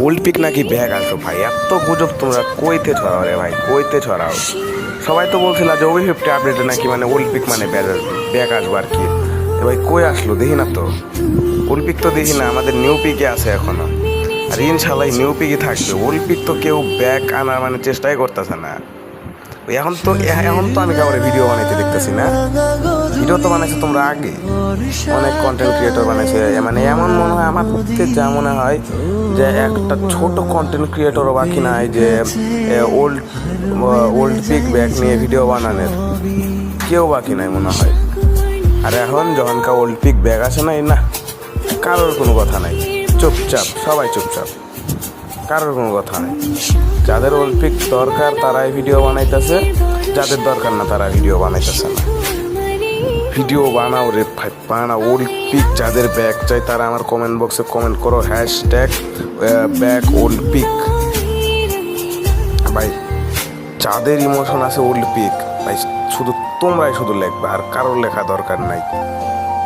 Old peak নাকি bag আসো ভাই, এত গুজব তোমরা কইতে ছড়াও রে ভাই, কইতে ছড়াও। সবাই তো বলছিল যে ওভি 50 আপডেটে নাকি মানে ওল্ড পিক মানে ব্যাগ আসবো আর কি। এ ভাই কই আসলো দেখি না তো, ওল্ড পিক তো দেখি না, আমাদের নিউ পিকে আছে এখনো। আর ইনশাল্লাহ নিউ পিকই থাকবে, ওল্ড পিক তো কেউ ব্যাগ আনার মানে চেষ্টাই করতেছে না। এখন তো আমি কাউরে ভিডিও বানাইতে দেখতেছি না, ভিডিও তো বানাইছো তোমরা আগে, অনেক কন্টেন্ট ক্রিয়েটর বানাইছে। মানে এমন মনে হয় আমার পক্ষে, যা মনে হয় যে একটা ছোট কন্টেন্ট ক্রিয়েটরও বাকি নাই যে ওল্ড ওল্ড পিক ব্যাগ নিয়ে ভিডিও বানানোর, কেউ বাকি নাই মনে হয়। আর এখন যখনকার ওল্ড পিক ব্যাগ আসে নাই না, কারোর কোনো কথা নাই, চুপচাপ সবাই চুপচাপ, কারোর কোনো কথা নেই। যাদের ওল্ড পিক দরকার তারাই ভিডিও বানাইতেছে, যাদের দরকার না তারা ভিডিও বানাইতেছে না। ভিডিও বানাও রে ভাই, বানাও। ওল্ড পিক যাদের ব্যাগ চাই তারা আমার কমেন্ট বক্সে কমেন্ট করো, হ্যাশট্যাগ ব্যাগ ওল্ড পিক। ভাই যাদের ইমোশন আছে ওল্ড পিক ভাই, শুধু তোমরাই শুধু লেখবে, আর কারোর লেখা দরকার নাই।